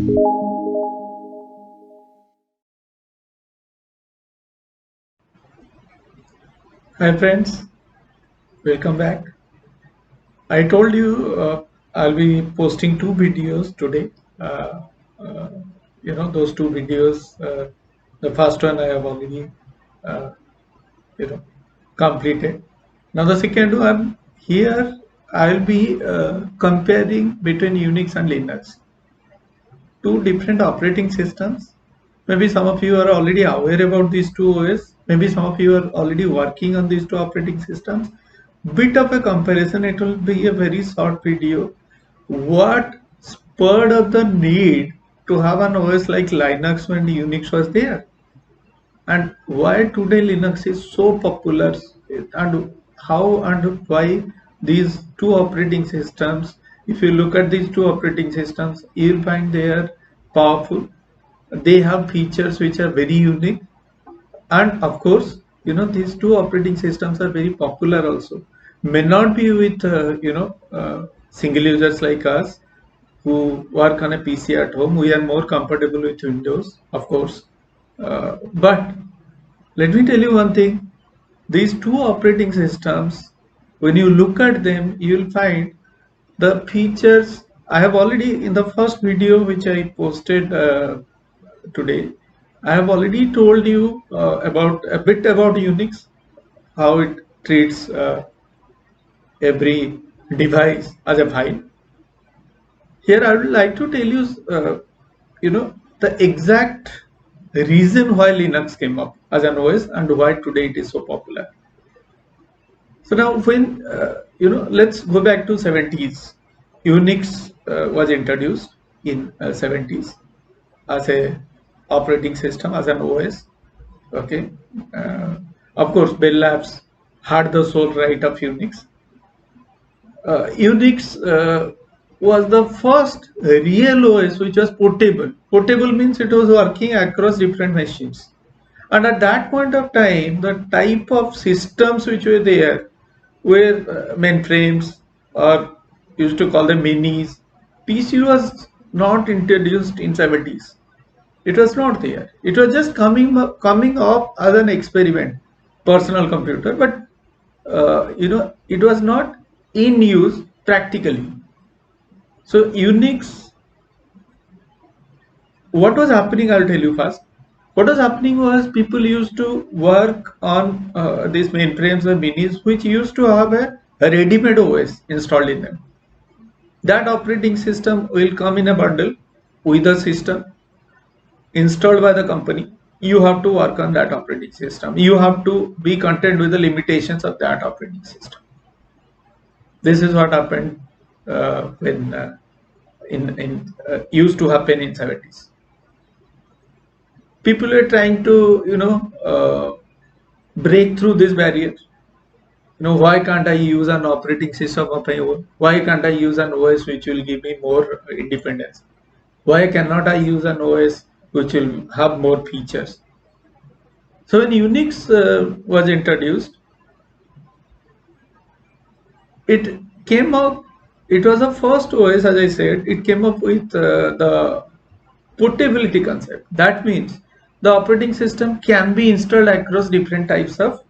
Hi friends, welcome back. I told you I'll be posting two videos today. Uh, uh, those two videos. The first one I have already uh, you know completed. Now the second one here I'll be comparing between Unix and Linux, two different operating systems. Maybe some of you are already aware about these two OS. Maybe some of you are already working on these two operating systems. Bit of a comparison. It will be a very short video. What spurred up the need to have an OS like Linux when Unix was there? And why today Linux is so popular, and how and why these two operating systems, if you look at these two operating systems, you'll find they are powerful. They have features which are very unique, and of course, these two operating systems are very popular also. May not be with single users like us who work on a PC at home. We are more comfortable with Windows, of course, but let me tell you one thing. These two operating systems, when you look at them, you'll find the features. I have already, in the first video which I posted today, I have already told you about a bit about Unix, how it treats every device as a file. Here I would like to tell you, the exact reason why Linux came up as an OS and why today it is so popular. So now, when let's go back to 70s. Unix was introduced in 70s as a operating system, as an OS. Okay, of course, Bell Labs had the sole right of Unix. Unix was the first real OS which was portable. Portable means it was working across different machines. And at that point of time, the type of systems which were there were mainframes, or used to call them minis. PC was not introduced in 70s. It was not there. It was just coming up as an experiment, personal computer, but it was not in use practically. So Unix, what was happening? I'll tell you first. What was happening was people used to work on these mainframes or minis, which used to have a ready-made OS installed in them. That operating system will come in a bundle with the system installed by the company. You have to work on that operating system. You have to be content with the limitations of that operating system. This is what happened when in used to happen in 70s. People were trying to break through this barrier. Why can't I use an operating system of my own? Why can't I use an OS which will give me more independence? Why cannot I use an OS which will have more features? So when Unix was introduced, it came up. It was the first OS, as I said. It came up with the portability concept. That means the operating system can be installed across different types of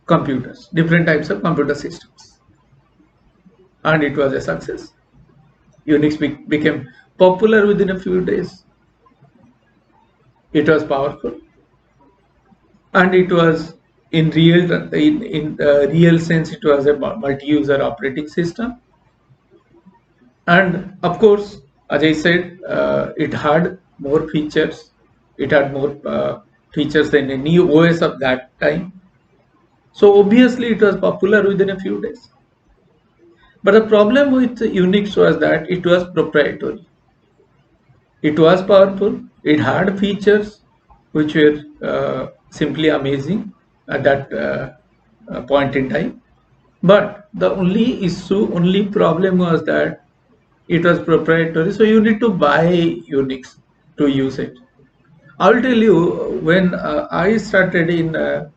computers, different types of computer systems, and it was a success. Unix became popular within a few days. It was powerful, and it was in real sense it was a multi-user operating system. And of course, as I said, it had more features. It had more features than any OS of that time. So obviously, it was popular within a few days. But the problem with Unix was that it was proprietary. It was powerful. It had features which were simply amazing at that point in time. But the only problem was that it was proprietary. So you need to buy Unix to use it. I'll tell you, when I started in uh,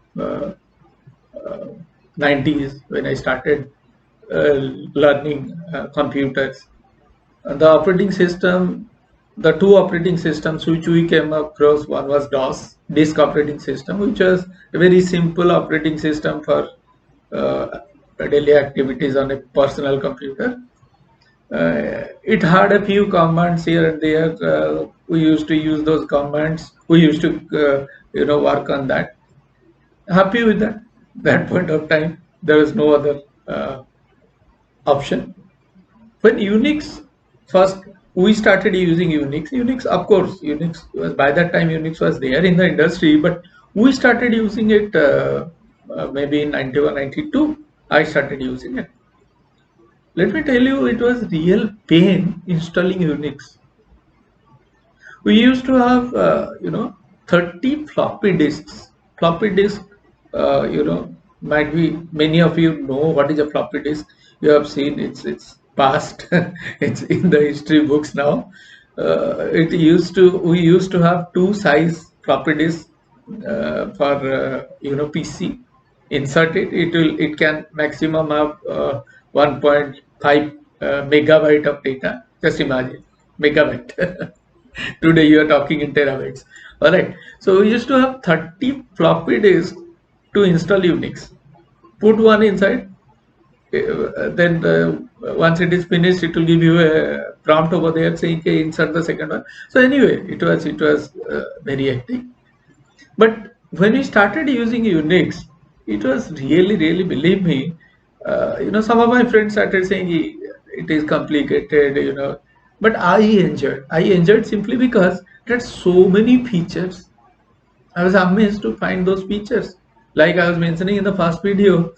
90s, when I started learning computers, the operating system the two operating systems which we came across, one was DOS, disk operating system, which was a very simple operating system for daily activities on a personal computer. It had a few commands here and there. We used to use those commands. We used to, work on that. Happy with that. That point of time, there was no other option. When Unix first, we started using Unix, of course, Unix was, by that time Unix was there in the industry, but we started using it maybe in 91, 92. I started using it. Let me tell you, it was real pain installing Unix. We used to have 30 floppy disks. Floppy disk, might be many of you know what is a floppy disk. You have seen it's past. It's in the history books now. We used to have two size floppy disks for PC. Insert it, it can maximum have 1.5 megabyte of data. Just imagine, megabyte. Today you are talking in terabytes. All right. So we used to have 30 floppy disks to install Unix. Put one inside. Then once it is finished, it will give you a prompt over there saying, "Okay, insert the second one." So anyway, it was very hectic. But when we started using Unix, it was really, believe me, some of my friends started saying it is complicated, but I enjoyed. I enjoyed simply because it had so many features. I was amazed to find those features. Like I was mentioning in the first video,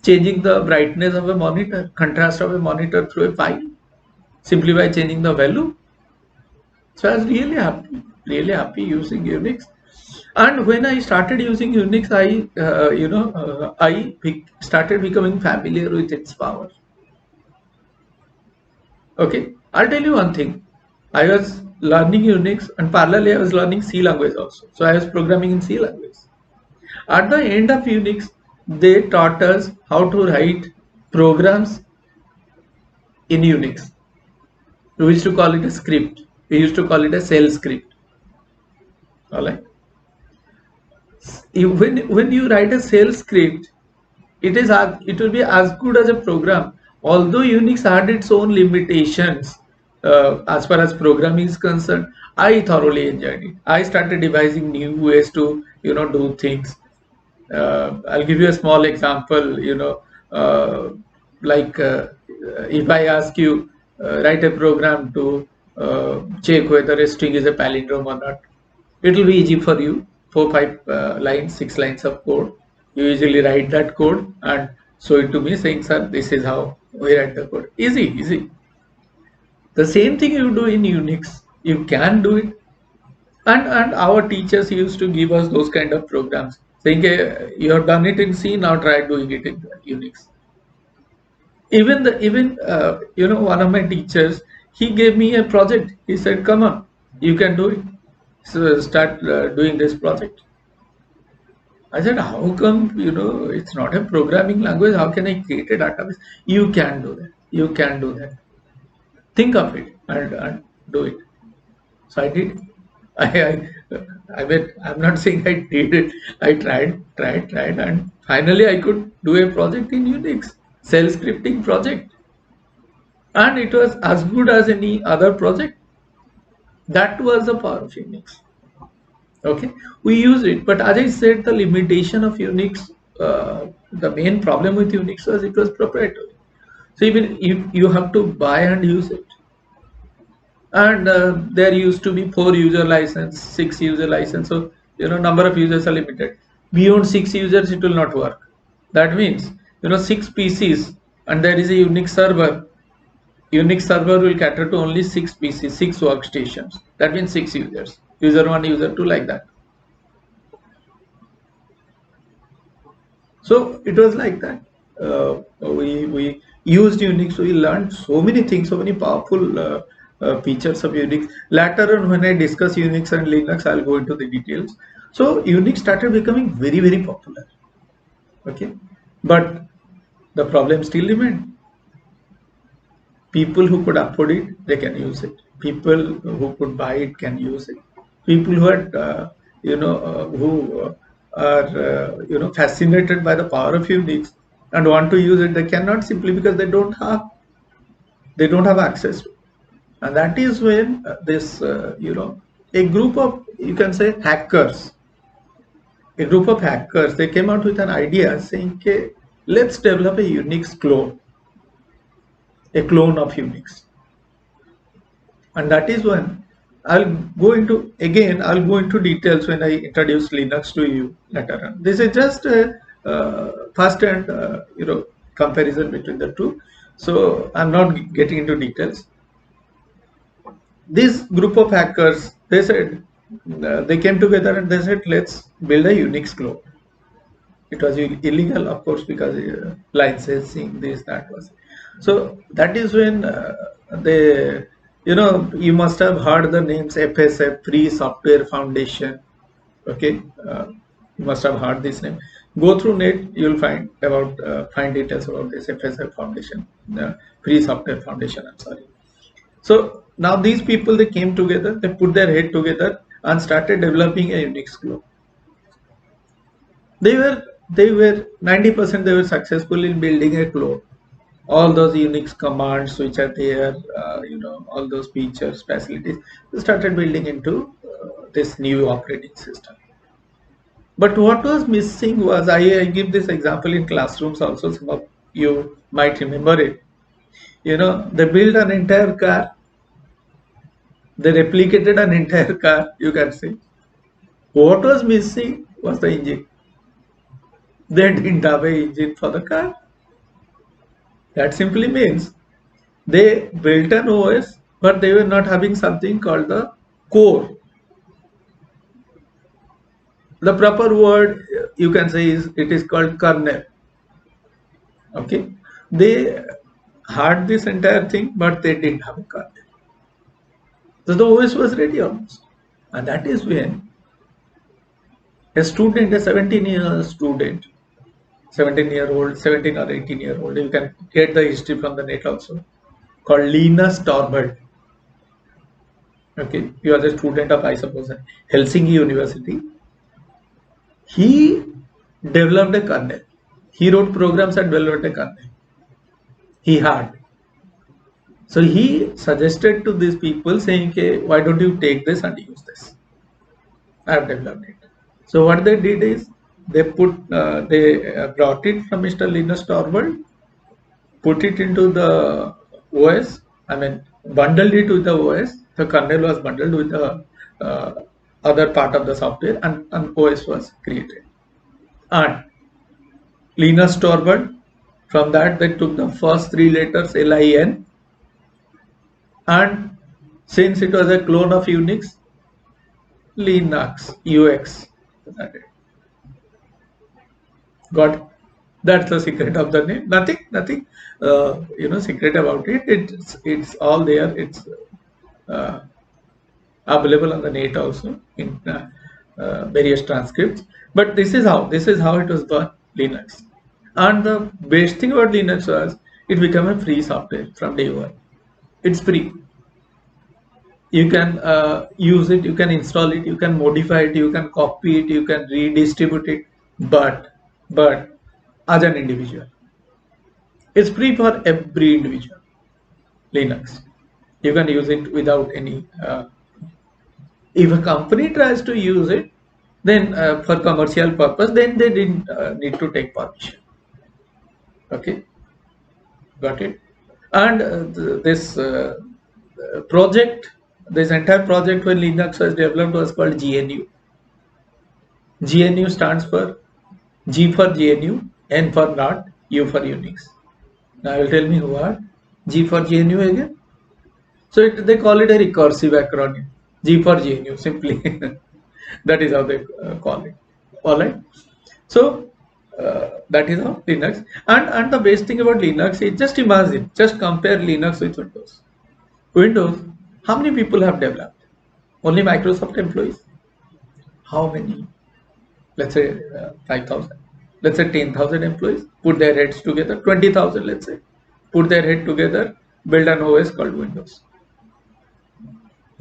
changing the brightness of a monitor, contrast of a monitor through a file, simply by changing the value. So I was really happy using Unix. And when I started using Unix, I started becoming familiar with its power. Okay, I'll tell you one thing. I was learning Unix, and parallelly I was learning C language also. So I was programming in C language. At the end of Unix, they taught us how to write programs in Unix. We used to call it a script. We used to call it a shell script. All right. When you write a shell script, it will be as good as a program. Although Unix had its own limitations as far as programming is concerned, I thoroughly enjoyed it. I started devising new ways to do things. I'll give you a small example. Like if I ask you write a program to check whether a string is a palindrome or not, it will be easy for you. 4, 5 lines, 6 lines of code. You usually write that code and show it to me, saying, "Sir, this is how we write the code." Easy. The same thing you do in Unix. You can do it, and our teachers used to give us those kind of programs, saying, "You have done it in C, now try doing it in Unix." Even one of my teachers, he gave me a project. He said, "Come on, you can do it. So start doing this project." I said, "How come, it's not a programming language? How can I create a database?" You can do that. You can do that. Think of it and do it. So I did. I mean, I'm not saying I did it. I tried, and finally I could do a project in Unix, shell scripting project. And it was as good as any other project. That was the power of Unix. Okay, we use it, but as I said, the limitation of Unix, the main problem with Unix was it was proprietary. So even if you have to buy and use it, and there used to be 4 user license, 6 user license, so number of users are limited. Beyond 6 users, it will not work. That means 6 PCs, and there is a Unix server. Unix server will cater to only 6 PCs, 6 workstations. That means 6 users. User 1, user 2, like that. So it was like that. We used Unix. We learned so many things, so many powerful features of Unix. Later on, when I discuss Unix and Linux, I'll go into the details. So Unix started becoming very popular. Okay, but the problem still remained. People who could afford it, they can use it. People who could buy it can use it. People who had, who are, fascinated by the power of Unix and want to use it, they cannot simply because they don't have access to it. And that is when a group of, you can say, hackers, they came out with an idea saying, okay, let's develop a Unix clone, a clone of Unix. And that is when I'll go into details when I introduce Linux to you later on. This is just a first and comparison between the two. So I'm not getting into details. This group of hackers, they said, they came together and they said, let's build a Unix clone. It was illegal, of course, because licensing, this, that was. So that is when they, you must have heard the names FSF, Free Software Foundation. Okay, you must have heard this name. Go through net, you'll find details about this FSF Foundation, Free Software Foundation. I'm sorry. So now these people, they came together, they put their head together and started developing a Unix clone. They were 90% they were successful in building a clone. All those Unix commands which are there, all those features, facilities, they started building into this new operating system. But what was missing was, I give this example in classrooms also, some of you might remember it. They built an entire car, they replicated an entire car, you can say. What was missing was the engine. They didn't have an engine for the car. That simply means they built an OS, but they were not having something called the core. The proper word you can say is, it is called kernel. Okay, they had this entire thing, but they didn't have a kernel. So the OS was ready almost, and that is when a 17-year student, 17-year-old, 17 or 18-year-old, you can get the history from the net also, called Linus Torvald. Okay, he was a student of, I suppose, Helsinki University. He developed a kernel. He wrote programs and developed a kernel. He had. So he suggested to these people saying, okay, why don't you take this and use this? I have developed it. So what they did is, they brought it from Mr. Linus Torvald, put it into the OS, bundled it with the OS. The kernel was bundled with the other part of the software, and an OS was created. And Linus Torvald, from that they took the first three letters LIN, and since it was a clone of Unix, Linux, UX. Got it? That's the secret of the name. Nothing secret about it. It's all there. It's available on the net also in various transcripts. But this is how it was done, Linux. And the best thing about Linux was, it became a free software from day one. It's free. You can use it, you can install it, you can modify it, you can copy it, you can redistribute it, but as an individual, it's free for every individual. Linux, you can use it without any if a company tries to use it, then for commercial purpose, then they didn't need to take permission. Okay, got it? And this project, this entire project when Linux was developed, was called GNU. GNU stands for G for GNU, N for not, U for Unix. Now you will tell me what G for GNU again. So they call it a recursive acronym. G for GNU, simply. That is how they call it. All right. So that is how Linux. And the best thing about Linux is, just imagine, just compare Linux with Windows. Windows, how many people have developed? Only Microsoft employees. How many? Let's say 5,000. Let's say 10,000 employees put their heads together. 20,000, let's say, put their head together build an OS called Windows.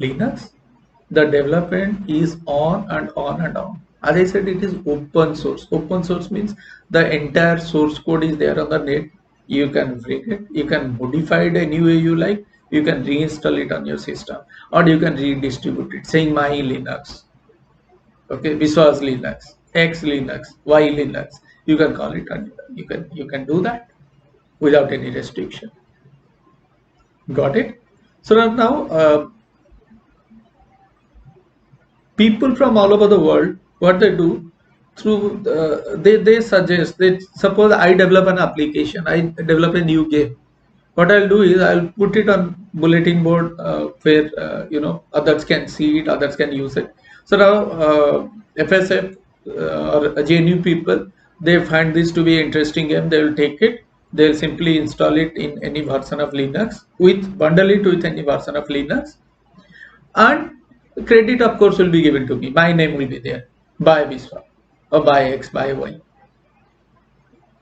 Linux, the development is on and on and on. As I said, it is open source. Open source means the entire source code is there on the net. You can break it, you can modify it any way you like, you can reinstall it on your system, or you can redistribute it, saying my Linux. Okay, Viswas Linux, X Linux, Y Linux. You can call it, and you can do that without any restriction. Got it? So now people from all over the world, what they do through they suggest, they suppose I develop an application, I develop a new game. What I'll do is I'll put it on bulletin board where others can see it, others can use it. So now FSF or JNU people, they find this to be an interesting game, they will take it, they'll simply install it in any version of Linux, with bundle it with any version of Linux, and credit of course will be given to me, my name will be there, by Biswa or by X, by Y.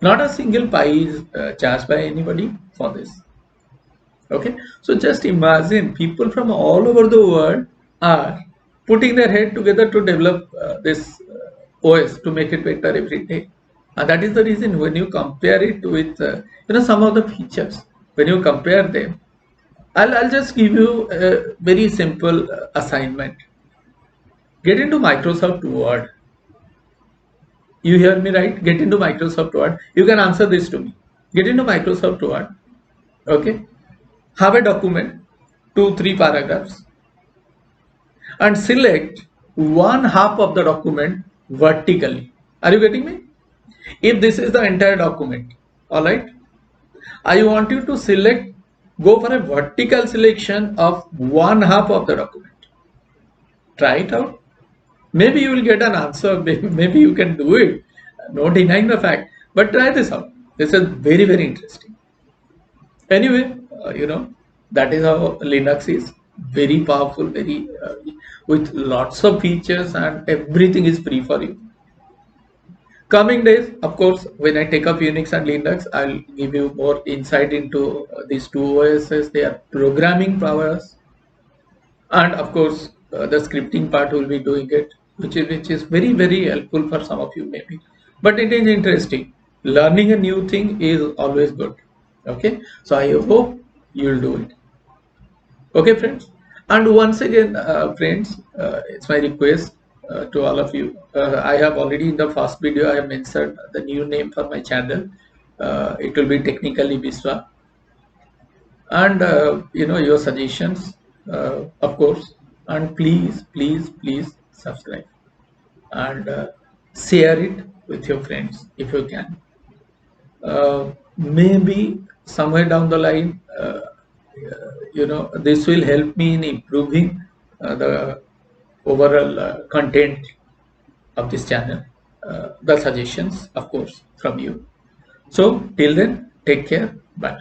Not a single pi is charged by anybody for this. Okay, so just imagine people from all over the world are putting their head together to develop this OS to make it better every day. And that is the reason when you compare it with some of the features, when you compare them, I'll just give you a very simple assignment. Get into Microsoft Word. You hear me right? Get into Microsoft Word. You can answer this to me. Get into Microsoft Word. Okay. Have a document, 2-3 paragraphs, and select one half of the document vertically. Are you getting me? If this is the entire document, all right, I want you to go for a vertical selection of one half of the document. Try it out. Maybe you will get an answer. Maybe you can do it. No denying the fact. But try this out. This is very, very interesting. Anyway, that is how Linux is. Very powerful, very with lots of features, and everything is free for you. Coming days, of course, when I take up Unix and Linux, I'll give you more insight into these two OSs, their programming powers, and of course, the scripting part will be doing it, which is very, very helpful for some of you maybe. But it is interesting. Learning a new thing is always good. Okay, so I hope you'll do it. Okay, friends. And once again, friends, it's my request to all of you. I have already in the first video, I have mentioned the new name for my channel. It will be Technically Biswa. And your suggestions, of course. And please, please, please subscribe and share it with your friends if you can. Maybe somewhere down the line, this will help me in improving the overall content of this channel. The suggestions, of course, from you. So till then, take care. Bye.